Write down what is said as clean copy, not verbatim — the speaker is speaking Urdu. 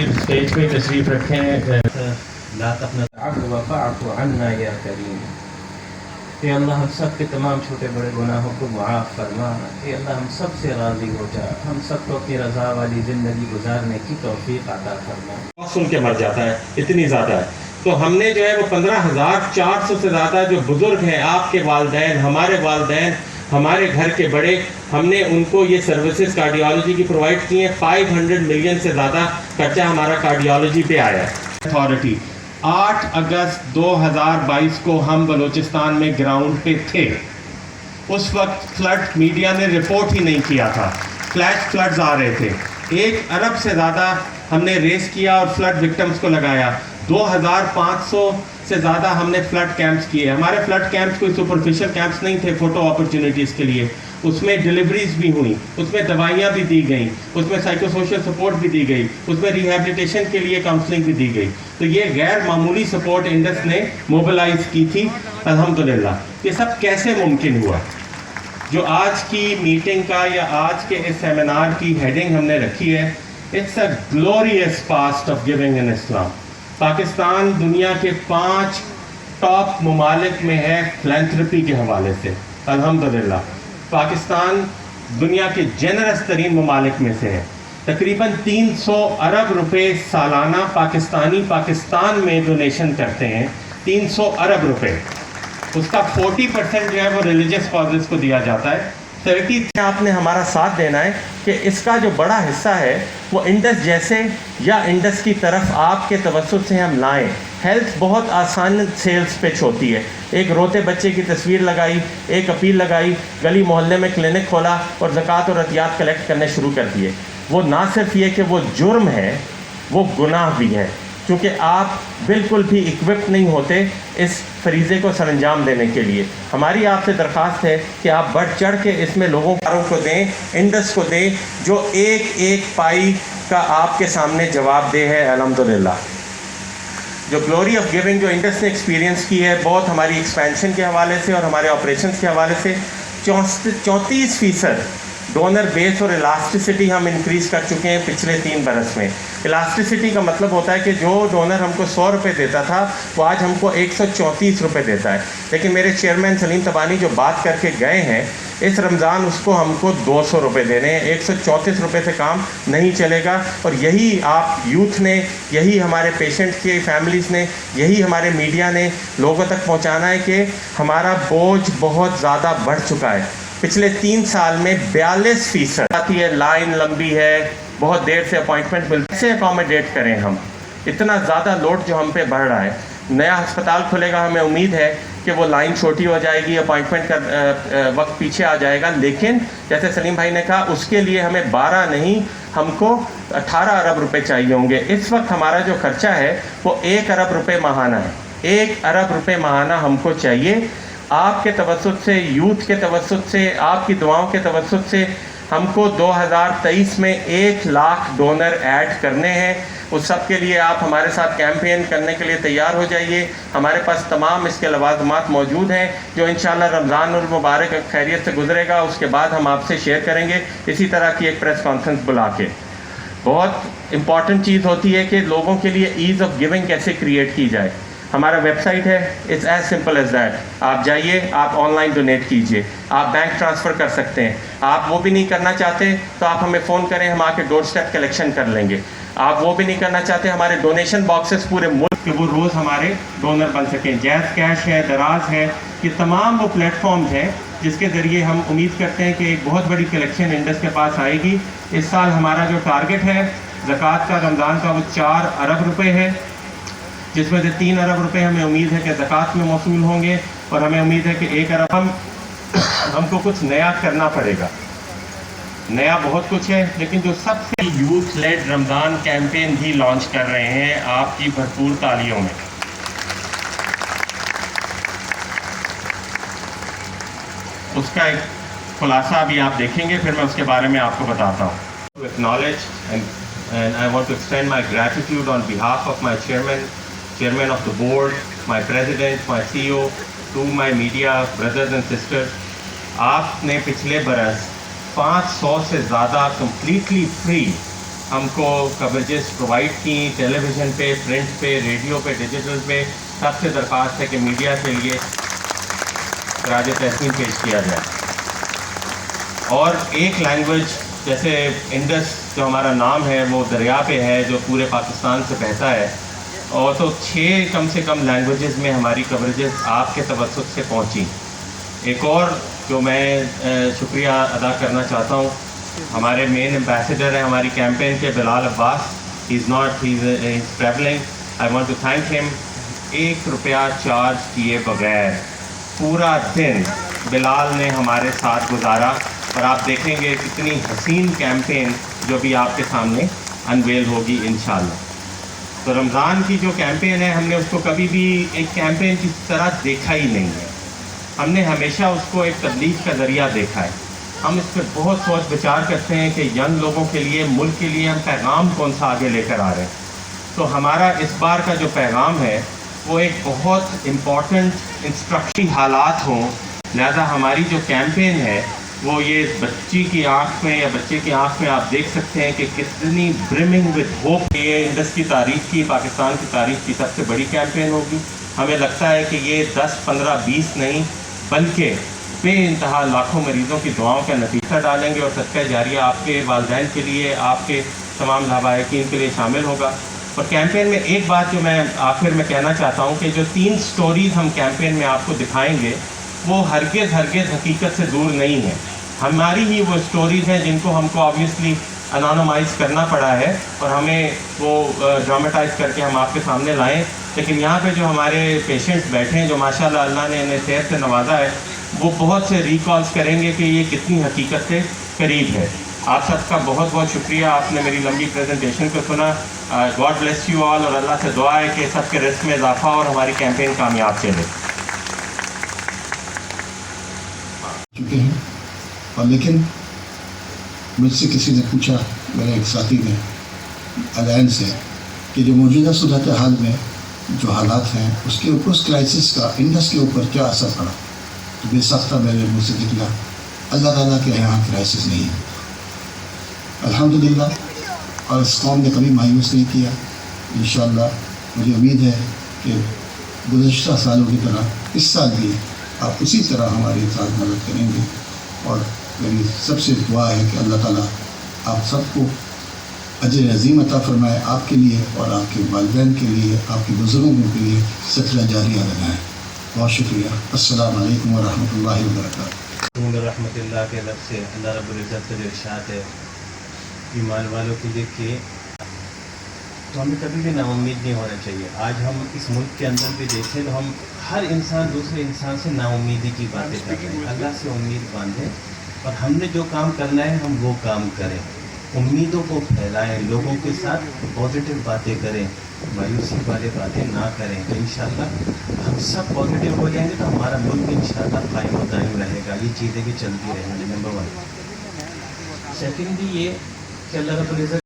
مزید اسٹیج پہ تشریف رکھیں. لا تقنطوا واعف عنا یا کریم. اے اللہ ہم سب کے تمام چھوٹے بڑے گناہوں کو معاف فرما. اے اللہ ہم سب سے راضی ہو جا. ہم سب کو اپنی رضا والی زندگی گزارنے کی توفیق عطا فرما. سن کے مر جاتا ہے، اتنی زیادہ ہے. تو ہم نے جو ہے وہ 15,400 سے زیادہ جو بزرگ ہیں، آپ کے والدین، ہمارے والدین، ہمارے گھر کے بڑے، ہم نے ان کو یہ سروسز کارڈیالوجی کی پرووائڈ کی ہیں. 500 ملین سے زیادہ خرچہ ہمارا کارڈیالوجی پہ آیا ہے. اتھارٹی 8 اگست 2022 کو ہم بلوچستان میں گراؤنڈ پہ تھے. اس وقت فلڈ میڈیا نے رپورٹ ہی نہیں کیا تھا. فلیش فلڈز آ رہے تھے. 1 ارب سے زیادہ ہم نے ریس کیا اور فلڈ وکٹمز کو لگایا. 2500 سے زیادہ ہم نے فلڈ کیمپس کیے. ہمارے فلڈ کیمپس کوئی سپرفیشل کیمپس نہیں تھے فوٹو اپرچونیٹیز کے لیے. اس میں ڈلیوریز بھی ہوئیں، اس میں دوائیاں بھی دی گئیں، اس میں سائیکو سوشل سپورٹ بھی دی گئی، اس میں ریہیبلیٹیشن کے لیے کاؤنسلنگ بھی دی گئی. تو یہ غیر معمولی سپورٹ انڈس نے موبلائز کی تھی. الحمدللہ. یہ سب کیسے ممکن ہوا؟ جو آج کی میٹنگ کا یا آج کے اس سیمینار کی ہیڈنگ ہم نے رکھی ہے، it's a glorious past of giving in Islam. Pakistan دنیا کے 5 ٹاپ ممالک میں ہے فلینتھرپی کے حوالے سے. الحمدللہ. پاکستان دنیا کے جنرس ترین ممالک میں سے ہے. تقریباً 300 ارب روپے سالانہ پاکستان میں ڈونیشن کرتے ہیں. 300 ارب روپے. اس کا 40% جو ہے وہ ریلیجس کازز کو دیا جاتا ہے. 30 آپ نے ہمارا ساتھ دینا ہے کہ اس کا جو بڑا حصہ ہے وہ انڈس جیسے یا انڈس کی طرف آپ کے توسط سے ہم لائیں. ہیلتھ بہت آسان سیلز پچ ہوتی ہے. ایک روتے بچے کی تصویر لگائی، ایک اپیل لگائی، گلی محلے میں کلینک کھولا اور زکوٰۃ اور عطیات کلیکٹ کرنے شروع کر دیے. وہ نہ صرف یہ کہ وہ جرم ہے، وہ گناہ بھی ہے، کیونکہ آپ بالکل بھی اکوپڈ نہیں ہوتے اس فریضے کو سر انجام دینے کے لیے. ہماری آپ سے درخواست ہے کہ آپ بڑھ چڑھ کے اس میں لوگوں کو دیں، انڈس کو دیں، جو ایک ایک پائی کا آپ کے سامنے جواب دہ ہے. الحمدللہ. جو گلوری آف گیونگ جو انڈس نے ایکسپیرینس کی ہے، بہت ہماری ایکسپینشن کے حوالے سے اور ہمارے آپریشنس کے حوالے سے 34% ڈونر بیس اور الاسٹیسٹی ہم انکریز کر چکے ہیں پچھلے 3 برس میں. الاسٹیسٹی کا مطلب ہوتا ہے کہ جو ڈونر ہم کو 100 روپے دیتا تھا وہ آج ہم کو 134 روپے دیتا ہے. لیکن میرے چیئرمین سلیم تبانی جو بات کر کے گئے ہیں، اس رمضان اس کو ہم کو 200 روپے دینے ہیں. 134 روپے سے کام نہیں چلے گا. اور یہی آپ یوتھ نے، یہی ہمارے پیشنٹ کی فیملیز نے، یہی ہمارے میڈیا نے لوگوں تک پہنچانا ہے کہ ہمارا بوجھ بہت زیادہ بڑھ چکا ہے. پچھلے 3 سال میں 42% آتی ہے. لائن لمبی ہے، بہت دیر سے اپوائنٹمنٹ ملتی ہے. کیسے اکوموڈیٹ کریں ہم اتنا زیادہ لوڈ جو ہم پہ بڑھ رہا ہے؟ نیا ہسپتال کھلے گا، ہمیں امید ہے کہ وہ لائن چھوٹی ہو جائے گی، اپوائنٹمنٹ کا وقت پیچھے آ جائے گا. لیکن جیسے سلیم بھائی نے کہا، اس کے لیے ہمیں 12 نہیں، ہم کو 18 ارب روپے چاہیے ہوں گے. اس وقت ہمارا جو خرچہ ہے وہ 1 ارب روپے ماہانہ ہے. 1 ارب روپے ماہانہ ہم کو چاہیے. آپ کے توسط سے، یوتھ کے توسط سے، آپ کی دعاؤں کے توسط سے ہم کو 2023 میں 1 لاکھ ڈونر ایڈ کرنے ہیں. اس سب کے لیے آپ ہمارے ساتھ کیمپین کرنے کے لیے تیار ہو جائیے. ہمارے پاس تمام اس کے لوازمات موجود ہیں جو انشاءاللہ رمضان المبارک خیریت سے گزرے گا. اس کے بعد ہم آپ سے شیئر کریں گے اسی طرح کی ایک پریس کانفرنس بلا کے. بہت امپورٹنٹ چیز ہوتی ہے کہ لوگوں کے لیے ایز آف گیونگ کیسے کریٹ کی جائے. ہمارا ویب سائٹ ہے، it's as simple as that. آپ جائیے، آپ آن لائن ڈونیٹ کیجئے، آپ بینک ٹرانسفر کر سکتے ہیں. آپ وہ بھی نہیں کرنا چاہتے تو آپ ہمیں فون کریں، ہم آ کے ڈور اسٹیپ کلیکشن کر لیں گے. آپ وہ بھی نہیں کرنا چاہتے، ہمارے ڈونیشن باکسز پورے ملک کے وہ روز ہمارے ڈونر بن سکیں. جیز کیش ہے، دراز ہے، یہ تمام وہ پلیٹ فارمز ہیں جس کے ذریعے ہم امید کرتے ہیں کہ ایک بہت بڑی کلیکشن انڈس کے پاس آئے گی. اس سال ہمارا جو ٹارگٹ ہے زکوٰۃ کا، رمضان کا، وہ 4 ارب روپے ہے، جس میں سے 3 ارب روپے ہمیں امید ہے کہ زکوٰۃ میں موصول ہوں گے، اور ہمیں امید ہے کہ 1 ارب ہم کو کچھ نیا کرنا پڑے گا. نیا بہت کچھ ہے، لیکن جو سب سے یوتھ لیڈ رمضان کیمپین بھی لانچ کر رہے ہیں آپ کی بھرپور تالیوں میں. اس کا ایک خلاصہ بھی آپ دیکھیں گے، پھر میں اس کے بارے میں آپ کو بتاتا ہوں. To acknowledge and I want to extend my gratitude on behalf of my chairman of the board, my president, my CEO, to my media brothers and sisters. آپ نے پچھلے برس 500 سے زیادہ کمپلیٹلی فری ہم کو کوریجز پرووائڈ کی ٹیلی ویژن پہ، پرنٹ پہ، ریڈیو پہ، ڈیجیٹل پہ. سب سے درخواست ہے کہ میڈیا کے لیے خراج تحسین پیش کیا جائے. اور ایک لینگویج جیسے انڈس جو ہمارا نام ہے وہ دریا پہ ہے جو پورے پاکستان سے بہتا ہے، اور تو 6 کم سے کم لینگویجز میں ہماری کوریجز آپ کے توسط سے پہنچی. ایک اور جو میں شکریہ ادا کرنا چاہتا ہوں، ہمارے مین ایمبیسڈر ہیں ہماری کیمپین کے، Bilal Abbas. He is travelling. I want to thank him. 1 روپیہ چارج کیے بغیر پورا دن بلال نے ہمارے ساتھ گزارا، اور آپ دیکھیں گے کتنی حسین کیمپین جو بھی آپ کے سامنے انویل ہوگی انشاءاللہ. تو رمضان کی جو کیمپین ہے، ہم نے اس کو کبھی بھی ایک کیمپین کی طرح دیکھا ہی نہیں ہے. ہم نے ہمیشہ اس کو ایک تبلیغ کا ذریعہ دیکھا ہے. ہم اس پہ بہت سوچ بچار کرتے ہیں کہ ینگ لوگوں کے لیے، ملک کے لیے ہم پیغام کون سا آگے لے کر آ رہے ہیں. تو ہمارا اس بار کا جو پیغام ہے وہ ایک بہت امپورٹنٹ انسٹرکشنل حالات ہوں. لہذا ہماری جو کیمپین ہے وہ یہ بچی کی آنکھ میں یا بچے کی آنکھ میں آپ دیکھ سکتے ہیں کہ کتنی برمنگ وتھ ہوپ. یہ انڈس کی تاریخ کی، پاکستان کی تاریخ کی سب سے بڑی کیمپین ہوگی. ہمیں لگتا ہے کہ یہ 10 15 20 نہیں بلکہ بے انتہا لاکھوں مریضوں کی دعاؤں کا نتیجہ ڈالیں گے، اور صدقہ جاریہ آپ کے والدین کے لیے، آپ کے تمام لابھائقین کے لیے شامل ہوگا. اور کیمپین میں ایک بات جو میں آخر میں کہنا چاہتا ہوں کہ جو 3 سٹوریز ہم کیمپین میں آپ کو دکھائیں گے وہ ہرگز حقیقت سے دور نہیں ہیں. ہماری ہی وہ سٹوریز ہیں جن کو ہم کو آبویسلی انانومائز کرنا پڑا ہے اور ہمیں وہ ڈراماٹائز کر کے ہم آپ کے سامنے لائیں. لیکن یہاں پہ جو ہمارے پیشنٹس بیٹھے ہیں، جو ماشاءاللہ اللہ نے انہیں صحت سے نوازا ہے، وہ بہت سے ریکالز کریں گے کہ یہ کتنی حقیقت سے قریب ہے. آپ سب کا بہت بہت شکریہ، آپ نے میری لمبی پریزنٹیشن کو سنا. گاڈ بلیس یو آل، اور اللہ سے دعا ہے کہ سب کے رزق میں اضافہ اور ہماری کیمپین کامیاب چلے. چکے ہیں. اور لیکن مجھ سے کسی نے پوچھا، میرے ایک ساتھی نے الائنس سے، کہ جو موجودہ صورتحال میں جو حالات ہیں اس کے اوپر، اس کرائسس کا انڈس کے اوپر کیا اثر پڑا. تو بے ساختہ میرے منہ سے نکلا، اللہ تعالیٰ کے یہاں کرائسس نہیں ہے الحمدللہ. اور اس قوم نے کبھی مایوس نہیں کیا. انشاءاللہ مجھے امید ہے کہ گزشتہ سالوں کی طرح اس سال بھی آپ اسی طرح ہماری ساتھ مدد کریں گے. اور میری سب سے دعا ہے کہ اللہ تعالیٰ آپ سب کو اجر عظیم عطا فرمائے، آپ کے لیے اور آپ کے والدین کے لیے، آپ کے بزرگوں کے لیے صدقہ جاریہ لگائیں. بہت شکریہ. السلام علیکم ورحمۃ اللہ وبرکاتہ. رحمۃ اللہ کے لفظ سے اللہ رب العزت کا جو ارشاد ہے ایمان والوں کے لیے کہ تو ہمیں کبھی بھی نا امید نہیں ہونا چاہیے. آج ہم اس ملک کے اندر بھی دیکھیں تو ہم ہر انسان دوسرے انسان سے نا امیدی کی باتیں کر رہے ہیں. اللہ سے امید باندھیں اور ہم نے جو کام کرنا ہے ہم وہ کام کریں. امیدوں کو پھیلائیں، لوگوں کے ساتھ پازیٹیو باتیں کریں، مایوسی والی باتیں نہ کریں. تو انشاءاللہ ہم سب پازیٹیو ہو جائیں گے تو ہمارا ملک انشاءاللہ قائم و دائم رہے گا. یہ چیزیں بھی چلتی رہیں گی. نمبر 1. سیکنڈلی یہ کہ اللہ رب العزت